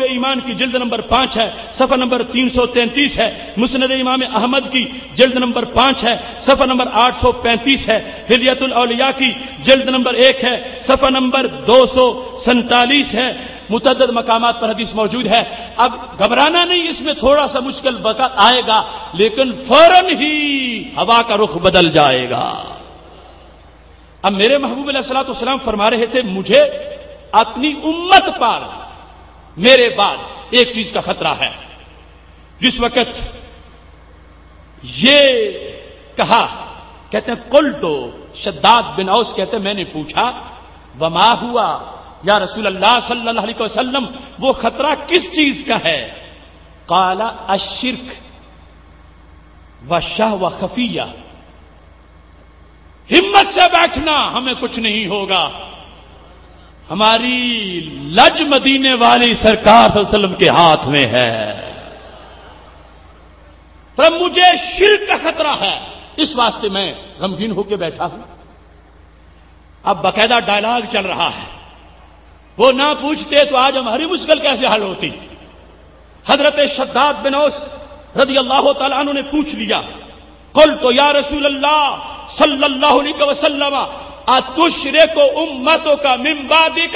ایمان کی جلد نمبر 5 ہے، صفحہ نمبر 333 ہے، مسند امام احمد کی جلد نمبر 5 ہے، صفحہ نمبر 835 ہے، حلیۃ الاولیاء کی جلد نمبر 1 ہے، صفحہ نمبر 247 ہے، متعدد مقامات پر حدیث موجود ہے۔ اب گھبرانا نہیں، اس میں تھوڑا سا مشکل وقت آئے گا، لیکن فوراً ہی ہوا کا رخ بدل جائے گا۔ اب میرے محبوب علیہ الصلوۃ والسلام فرما رہے تھے، مجھے اپنی امت پر میرے بعد ایک چیز کا خطرہ ہے۔ جس وقت یہ کہا، کہتے ہیں قلت، شداد بن اوس کہتے ہیں میں نے پوچھا وما ہوا یا رسول اللہ صلی اللہ علیہ وسلم، وہ خطرہ کس چیز کا ہے؟ قال الشرک والشہوہ خفیہ، ہمت سے بیٹھنا، ہمیں کچھ نہیں ہوگا، ہماری لج مدینے والی سرکار صلی اللہ علیہ وسلم کے ہاتھ میں ہے، پر مجھے شرک کا خطرہ ہے، اس واسطے میں غمگین ہو کے بیٹھا ہوں۔ اب باقاعدہ ڈائلاگ چل رہا ہے، وہ نہ پوچھتے تو آج ہماری مشکل کیسے حل ہوتی۔ حضرت شداد بن اوس رضی اللہ تعالیٰ عنہ نے پوچھ لیا، قلت یا رسول اللہ صلی اللہ علیہ وسلم اتشرک امتک من بعدک،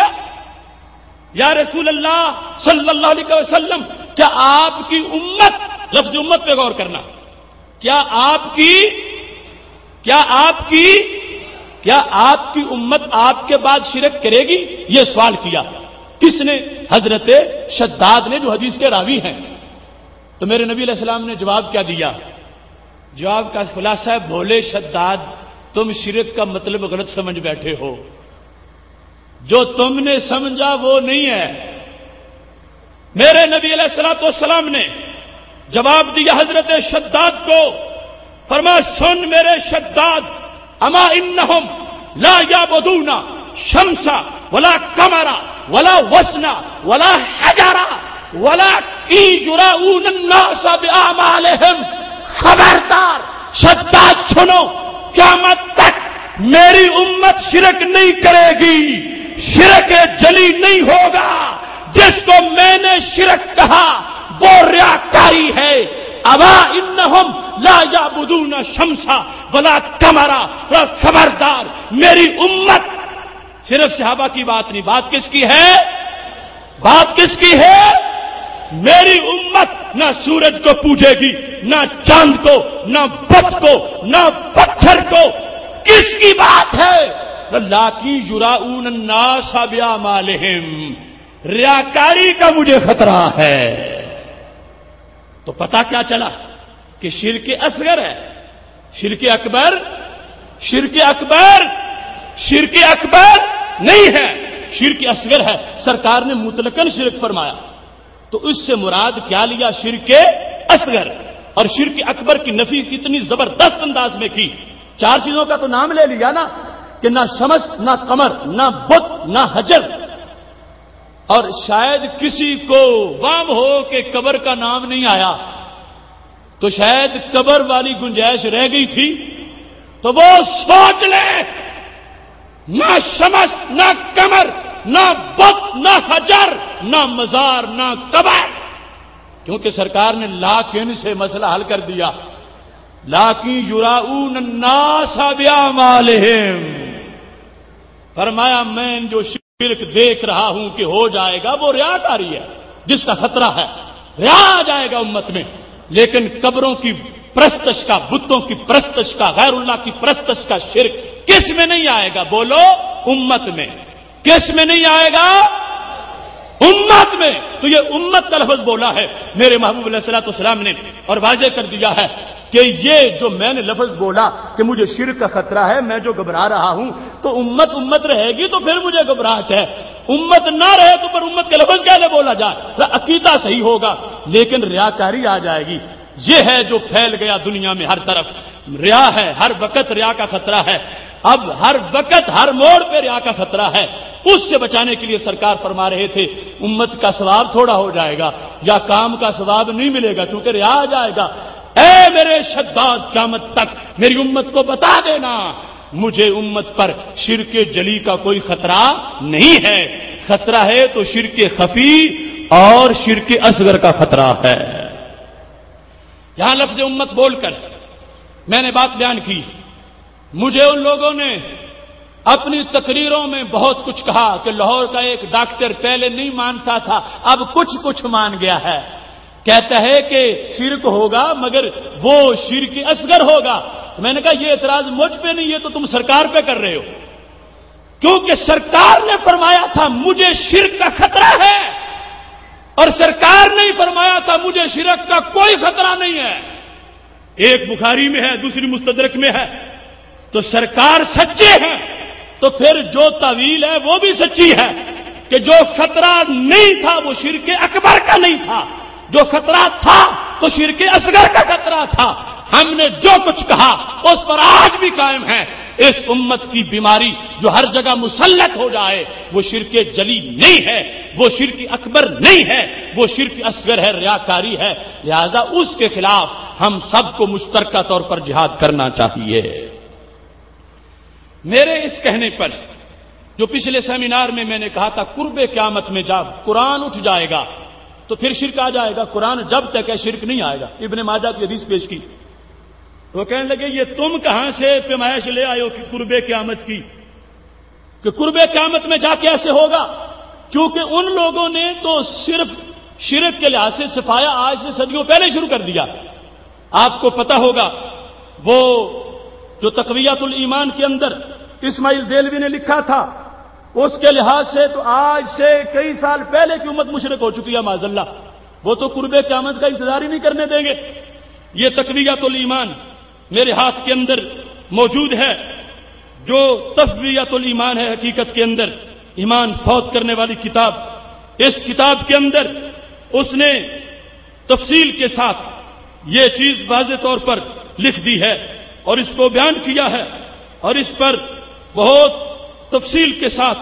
یا رسول اللہ صلی اللہ علیہ وسلم کیا آپ کی امت، لفظ امت پہ غور کرنا، کیا آپ کی امت آپ کے بعد شرک کرے گی؟ یہ سوال کیا کس نے؟ حضرت شداد نے، جو حدیث کے راوی ہیں۔ تو میرے نبی علیہ السلام نے جواب کیا دیا؟ جواب کا خلاصہ ہے، بھولے شداد، تم شرک کا مطلب غلط سمجھ بیٹھے ہو، جو تم نے سمجھا وہ نہیں ہے۔ میرے نبی علیہ الصلوۃ والسلام نے جواب دیا حضرت شداد کو، فرمایا سن میرے شداد، اما انہم لا یعبدون شمس ولا قمر ولا وزن ولا حجر ولا یجرؤون الناس باعمالهم، خبردار شداد سنو، قیامت تک میری امت شرک نہیں کرے گی، شرک جلی نہیں ہوگا، جس کو میں نے شرک کہا وہ ریاکاری ہے۔ ابا انہم لا یعبدون شمس ولا قمر، خبردار میری امت، صرف صحابہ کی بات نہیں، بات کس کی ہے؟ بات کس کی ہے؟ میری امت نہ سورج کو پوجے گی، نہ چاند کو، نہ بت کو، نہ پتھر کو۔ کس کی بات ہے؟ لاکی یراؤن الناس باعمالہم، ریاکاری کا مجھے خطرہ ہے۔ تو پتہ کیا چلا کہ شرک اصغر ہے، شرک اکبر نہیں ہے، شرک اصغر ہے۔ سرکار نے مطلقاً شرک فرمایا، تو اس سے مراد کیا لیا؟ شرک اصغر۔ اور شرک اکبر کی نفی کتنی زبردست انداز میں کی، 4 چیزوں کا تو نام لے لیا نا، کہ نہ شمس، نہ قمر، نہ بت، نہ حجر۔ اور شاید کسی کو وہم ہو کہ قبر کا نام نہیں آیا، تو شاید قبر والی گنجائش رہ گئی تھی، تو وہ سوچ لے، نہ شمس، نہ قمر، نہ بت، نہ حجر، نہ مزار، نہ قبر، کیونکہ سرکار نے لاکن سے مسئلہ حل کر دیا۔ لاکن یراؤن الناس باعمالہم، فرمایا میں جو شرک دیکھ رہا ہوں کہ ہو جائے گا وہ ریاکاری ہے، جس کا خطرہ ہے، ریا آ جائے گا امت میں۔ لیکن قبروں کی پرستش کا، بتوں کی پرستش کا، غیر اللہ کی پرستش کا شرک کس میں نہیں آئے گا؟ بولو، امت میں۔ کس میں نہیں آئے گا؟ امت میں۔ تو یہ امت کا لفظ بولا ہے میرے محبوب علیہ الصلوۃ والسلام نے، اور واضح کر دیا ہے کہ یہ جو میں نے لفظ بولا کہ مجھے شرک کا خطرہ ہے، میں جو گھبرا رہا ہوں، تو امت رہے گی تو پھر مجھے گھبراہٹ ہے، امت نہ رہے تو پھر امت کا لفظ کیسے بولا جائے؟ عقیدہ صحیح ہوگا لیکن ریاکاری آ جائے گی۔ یہ ہے جو پھیل گیا دنیا میں ہر طرف، ریا ہے، ہر وقت ریا کا خطرہ ہے، اب ہر وقت ہر موڑ پہ ریا کا خطرہ ہے۔ اس سے بچانے کے لیے سرکار فرما رہے تھے امت کا ثواب تھوڑا ہو جائے گا، یا کام کا ثواب نہیں ملے گا چونکہ ریا آ جائے گا۔ اے میرے شداد، قیامت تک میری امت کو بتا دینا، مجھے امت پر شرک جلی کا کوئی خطرہ نہیں ہے، خطرہ ہے تو شرک خفی اور شرک اصغر کا خطرہ ہے۔ یہاں لفظ امت بول کر میں نے بات بیان کی، مجھے ان لوگوں نے اپنی تقریروں میں بہت کچھ کہا کہ لاہور کا ایک ڈاکٹر پہلے نہیں مانتا تھا، اب کچھ مان گیا ہے، کہتا ہے کہ شرک ہوگا مگر وہ شرک اصغر ہوگا۔ تو میں نے کہا یہ اعتراض مجھ پہ نہیں، یہ تو تم سرکار پہ کر رہے ہو، کیونکہ سرکار نے فرمایا تھا مجھے شرک کا خطرہ ہے، اور سرکار نے ہی فرمایا تھا مجھے شرک کا کوئی خطرہ نہیں ہے۔ ایک بخاری میں ہے، دوسری مستدرک میں ہے، تو سرکار سچے ہیں تو پھر جو تعویل ہے وہ بھی سچی ہے کہ جو خطرہ نہیں تھا وہ شرک اکبر کا نہیں تھا، جو خطرہ تھا تو شرک اصغر کا خطرہ تھا۔ ہم نے جو کچھ کہا اس پر آج بھی قائم ہے۔ اس امت کی بیماری جو ہر جگہ مسلط ہو جائے وہ شرک جلی نہیں ہے، وہ شرک اکبر نہیں ہے، وہ شرک اصغر ہے، ریاکاری ہے، لہذا اس کے خلاف ہم سب کو مشترکہ طور پر جہاد کرنا چاہیے۔ میرے اس کہنے پر جو پچھلے سیمینار میں نے کہا تھا قرب قیامت میں جب قرآن اٹھ جائے گا تو پھر شرک آ جائے گا، قرآن جب تک ہے شرک نہیں آئے گا۔ ابن ماجہ کی حدیث پیش کی، وہ کہنے لگے یہ تم کہاں سے پیمائش لے آئے ہو کہ قرب قیامت کی، کہ قرب قیامت میں جا کے ایسے ہوگا؟ چونکہ ان لوگوں نے تو صرف شرک کے لحاظ سے صفایا آج سے صدیوں پہلے شروع کر دیا۔ آپ کو پتا ہوگا وہ جو تقویۃ الایمان کے اندر اسماعیل دیلوی نے لکھا تھا، اس کے لحاظ سے تو آج سے کئی سال پہلے کی امت مشرک ہو چکی ہے معاذ اللہ، وہ تو قرب قیامت کا انتظار ہی نہیں کرنے دیں گے۔ یہ تقویۃ الایمان میرے ہاتھ کے اندر موجود ہے، جو تقویۃ الایمان ہے حقیقت کے اندر ایمان فوت کرنے والی کتاب۔ اس کتاب کے اندر اس نے تفصیل کے ساتھ یہ چیز واضح طور پر لکھ دی ہے اور اس کو بیان کیا ہے، اور اس پر بہت تفصیل کے ساتھ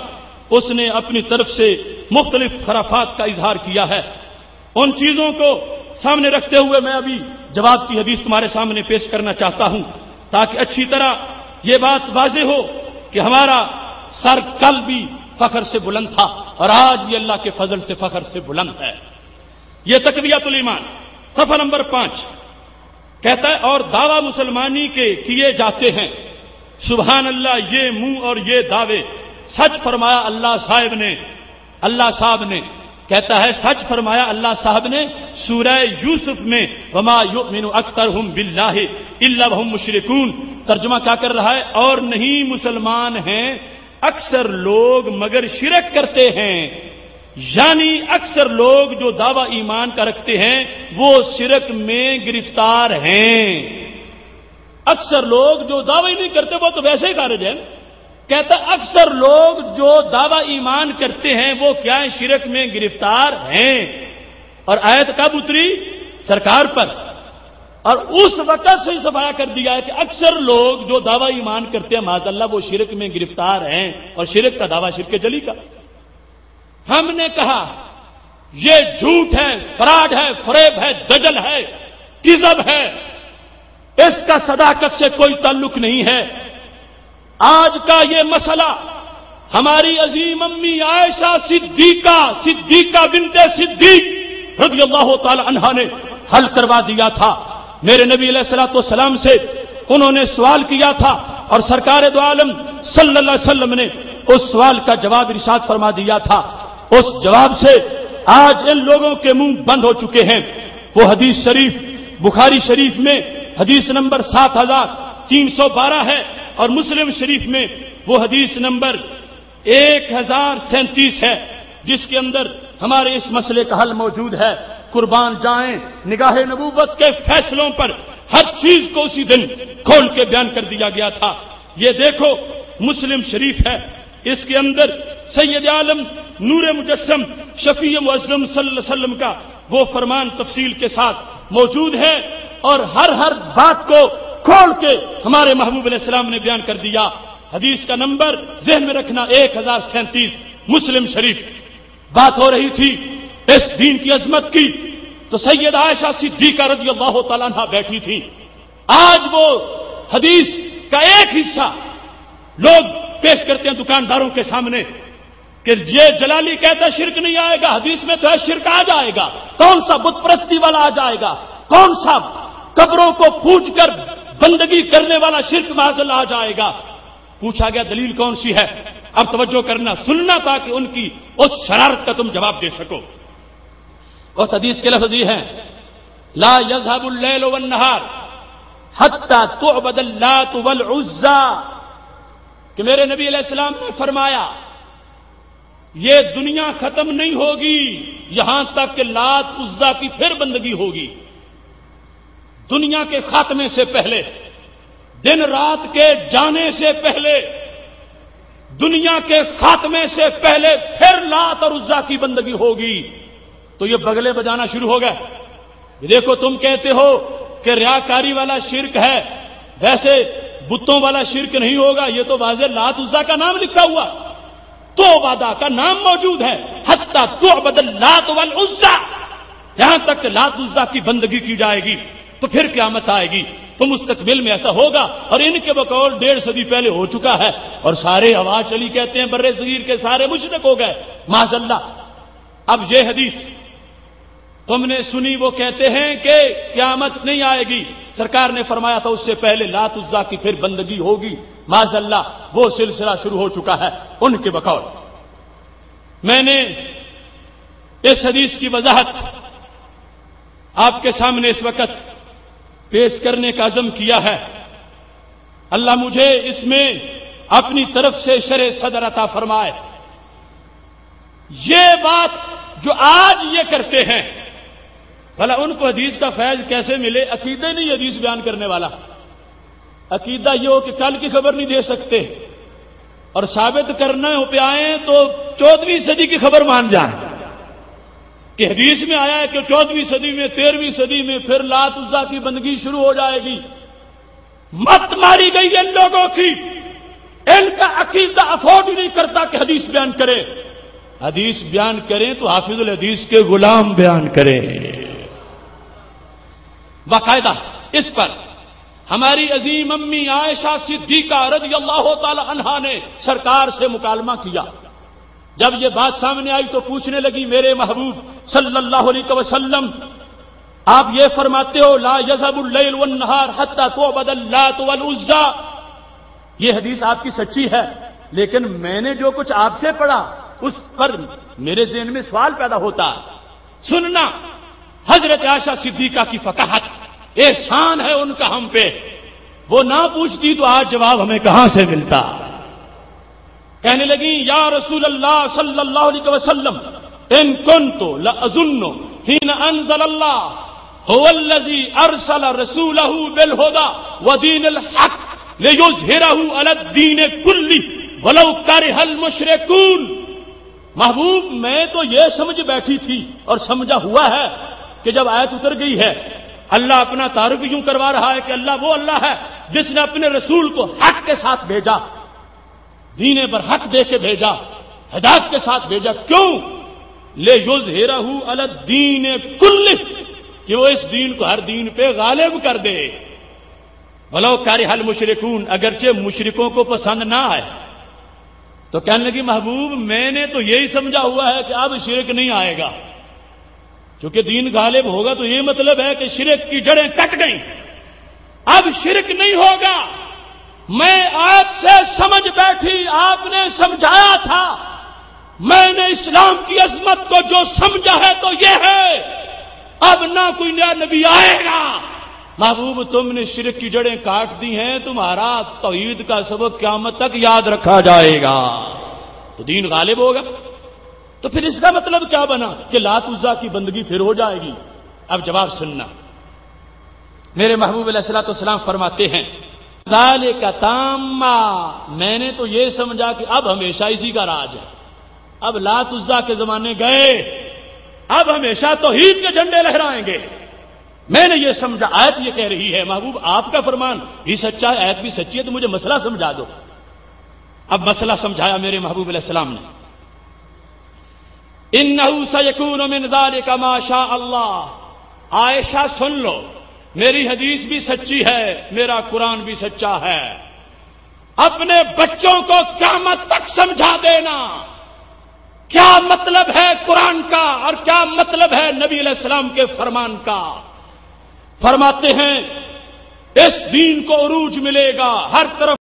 اس نے اپنی طرف سے مختلف خرافات کا اظہار کیا ہے۔ ان چیزوں کو سامنے رکھتے ہوئے میں ابھی جواب کی حدیث تمہارے سامنے پیش کرنا چاہتا ہوں تاکہ اچھی طرح یہ بات واضح ہو کہ ہمارا سر کل بھی فخر سے بلند تھا اور آج بھی اللہ کے فضل سے فخر سے بلند ہے۔ یہ تقویۃ الایمان صفحہ نمبر 5 کہتا ہے، اور دعویٰ مسلمانی کے کیے جاتے ہیں، سبحان اللہ یہ منہ اور یہ دعوے سچ فرمایا اللہ صاحب نے کہتا ہے سچ فرمایا اللہ صاحب نے سورہ یوسف میں وما یؤمن اکثرهم باللہ الا وهم مشرکون۔ ترجمہ کیا کر رہا ہے؟ اور نہیں مسلمان ہیں اکثر لوگ مگر شرک کرتے ہیں، یعنی اکثر لوگ جو دعویٰ ایمان کا رکھتے ہیں وہ شرک میں گرفتار ہیں۔ اکثر لوگ جو دعویٰ نہیں کرتے وہ تو ویسے ہی خارج ہیں۔ کہتا اکثر لوگ جو دعویٰ ایمان کرتے ہیں وہ کیا ہے؟ شرک میں گرفتار ہیں۔ اور آیت کب اتری؟ سرکار پر، اور اس وقت سے ہی صفایا کر دیا ہے کہ اکثر لوگ جو دعویٰ ایمان کرتے ہیں معاذ اللہ وہ شرک میں گرفتار ہیں، اور شرک کا دعویٰ شرک جلی کا۔ ہم نے کہا یہ جھوٹ ہے، فراڈ ہے، فریب ہے، دجل ہے، کذب ہے، اس کا صداقت سے کوئی تعلق نہیں ہے۔ آج کا یہ مسئلہ ہماری عظیم امی عائشہ صدیقہ بنت صدیق رضی اللہ تعالی عنہا نے حل کروا دیا تھا۔ میرے نبی علیہ الصلوۃ والسلام سے انہوں نے سوال کیا تھا اور سرکار دو عالم صلی اللہ علیہ وسلم نے اس سوال کا جواب ارشاد فرما دیا تھا۔ اس جواب سے آج ان لوگوں کے منہ بند ہو چکے ہیں۔ وہ حدیث شریف بخاری شریف میں حدیث نمبر 7312 ہے، اور مسلم شریف میں وہ حدیث نمبر 1037 ہے، جس کے اندر ہمارے اس مسئلے کا حل موجود ہے۔ قربان جائیں نگاہ نبوت کے فیصلوں پر ہر چیز کو اسی دن کھول کے بیان کر دیا گیا تھا۔ یہ دیکھو مسلم شریف ہے، اس کے اندر سید عالم نور مجسم شفیع معظم صلی اللہ علیہ وسلم کا وہ فرمان تفصیل کے ساتھ موجود ہے، اور ہر بات کو کھول کے ہمارے محبوب علیہ السلام نے بیان کر دیا۔ حدیث کا نمبر ذہن میں رکھنا 1037 مسلم شریف۔ بات ہو رہی تھی اس دین کی عظمت کی، تو سید عائشہ صدیقہ رضی اللہ تعالیٰ عنہ بیٹھی تھی۔ آج وہ حدیث کا ایک حصہ لوگ پیش کرتے ہیں دکانداروں کے سامنے کہ یہ جلالی کہتا شرک نہیں آئے گا، حدیث میں تو ہے شرک آ جائے گا۔ کون سا بت پرستی والا آ جائے گا؟ کون سا قبروں کو پوج کر بندگی کرنے والا شرک معاذ اللہ آ جائے گا؟ پوچھا گیا دلیل کون سی ہے؟ اب توجہ کرنا، سننا تاکہ ان کی اس شرارت کا تم جواب دے سکو۔ اس حدیث کے لفظ یہ ہیں لا يذهب الليل والنهار حتى تعبد اللات والعزى، کہ میرے نبی علیہ السلام نے فرمایا یہ دنیا ختم نہیں ہوگی یہاں تک کہ لات عزا کی پھر بندگی ہوگی۔ دنیا کے خاتمے سے پہلے، دن رات کے جانے سے پہلے، دنیا کے خاتمے سے پہلے پھر لات اور عزا کی بندگی ہوگی۔ تو یہ بگلے بجانا شروع ہو گئے۔ دیکھو تم کہتے ہو کہ ریاکاری والا شرک ہے، ویسے بتوں والا شرک نہیں ہوگا، یہ تو واضح لات عزا کا نام لکھا ہوا، تو وعدہ کا نام موجود ہے، حتی تعبد اللات والعزى، جہاں تک لات عزا کی بندگی کی جائے گی تو پھر قیامت آئے گی۔ تو مستقبل میں ایسا ہوگا، اور ان کے بقول 1.5 صدی پہلے ہو چکا ہے، اور سارے آواز چلی کہتے ہیں برے صغیر کے سارے مشرک ہو گئے معاذ اللہ۔ اب یہ حدیث تم نے سنی، وہ کہتے ہیں کہ قیامت نہیں آئے گی، سرکار نے فرمایا تھا اس سے پہلے لات عزا کی پھر بندگی ہوگی معاذ اللہ، وہ سلسلہ شروع ہو چکا ہے ان کے بقول۔ میں نے اس حدیث کی وضاحت آپ کے سامنے اس وقت پیش کرنے کا عزم کیا ہے، اللہ مجھے اس میں اپنی طرف سے شرح صدر عطا فرمائے۔ یہ بات جو آج یہ کرتے ہیں، بھلا ان کو حدیث کا فیض کیسے ملے؟ عقیدہ نہیں حدیث بیان کرنے والا، عقیدہ یہ ہو کہ کل کی خبر نہیں دے سکتے، اور ثابت کرنا ہو پہ آئیں تو 14ویں صدی کی خبر مان جائیں کہ حدیث میں آیا ہے کہ 14ویں صدی میں 13ویں صدی میں پھر لات عزا کی بندگی شروع ہو جائے گی۔ مت ماری گئی ان لوگوں کی، ان کا عقیدہ افورڈ نہیں کرتا کہ حدیث بیان کرے۔ حدیث بیان کریں تو حافظ الحدیث کے غلام بیان کریں۔ باقاعدہ اس پر ہماری عظیم امی عائشہ صدیقہ رضی اللہ تعالی عنہا نے سرکار سے مکالمہ کیا۔ جب یہ بات سامنے آئی تو پوچھنے لگی میرے محبوب صلی اللہ علیہ وسلم، آپ یہ فرماتے ہو لا يذهب الليل والنهار حتى تعبد اللات والعزى، یہ حدیث آپ کی سچی ہے، لیکن میں نے جو کچھ آپ سے پڑھا اس پر میرے ذہن میں سوال پیدا ہوتا ہے۔ سننا، حضرت عائشہ صدیقہ کی فقاہت، احسان ہے ان کا ہم پہ، وہ نہ پوچھتی تو آج جواب ہمیں کہاں سے ملتا۔ کہنے لگی یا رسول اللہ صلی اللہ علیہ وسلم ان کنت لاظن حين انزل الله هو الذي ارسل رسوله بالهدى ودين الحق ليظهره على الدين كله ولو كره المشركون۔ محبوب میں تو یہ سمجھ بیٹھی تھی اور سمجھا ہوا ہے کہ جب آیت اتر گئی ہے، اللہ اپنا تعارف یوں کروا رہا ہے کہ اللہ وہ اللہ ہے جس نے اپنے رسول کو حق کے ساتھ بھیجا، دین پر حق دے کے بھیجا، ہدایت کے ساتھ بھیجا۔ کیوں؟ لِیُظْہِرَہُ عَلَى الدِّینِ کُلِّہ، کہ وہ اس دین کو ہر دین پہ غالب کر دے۔ وَلَوْ کَرِہَ الْمُشْرِکُونَ، اگرچہ مشرکوں کو پسند نہ آئے۔ تو کہنے لگی محبوب میں نے تو یہی سمجھا ہوا ہے کہ اب شرک نہیں آئے گا، چونکہ دین غالب ہوگا تو یہ مطلب ہے کہ شرک کی جڑیں کٹ گئیں، اب شرک نہیں ہوگا۔ میں آج سے سمجھ بیٹھی، آپ نے سمجھایا تھا، میں نے اسلام کی عظمت کو جو سمجھا ہے تو یہ ہے اب نہ کوئی نیا نبی آئے گا۔ محبوب تم نے شرک کی جڑیں کاٹ دی ہیں، تمہارا توحید کا سبق قیامت تک یاد رکھا جائے گا، تو دین غالب ہوگا۔ تو پھر اس کا مطلب کیا بنا کہ لات عزا کی بندگی پھر ہو جائے گی؟ اب جواب سننا، میرے محبوب علیہ الصلوۃ والسلام فرماتے ہیں ذالک تامہ، میں نے تو یہ سمجھا کہ اب ہمیشہ اسی کا راج ہے، اب لات عزا کے زمانے گئے، اب ہمیشہ توحید کے جھنڈے لہرائیں گے، میں نے یہ سمجھا۔ آیت یہ کہہ رہی ہے محبوب آپ کا فرمان بھی سچا ہے، آیت بھی سچی ہے، تو مجھے مسئلہ سمجھا دو۔ اب مسئلہ سمجھایا میرے محبوب علیہ السلام نے، انہ سیکون من ذالک ما شاء اللہ۔ عائشہ سن لو، میری حدیث بھی سچی ہے، میرا قرآن بھی سچا ہے، اپنے بچوں کو قیامت تک سمجھا دینا کیا مطلب ہے قرآن کا اور کیا مطلب ہے نبی علیہ السلام کے فرمان کا؟ فرماتے ہیں اس دین کو عروج ملے گا، ہر طرف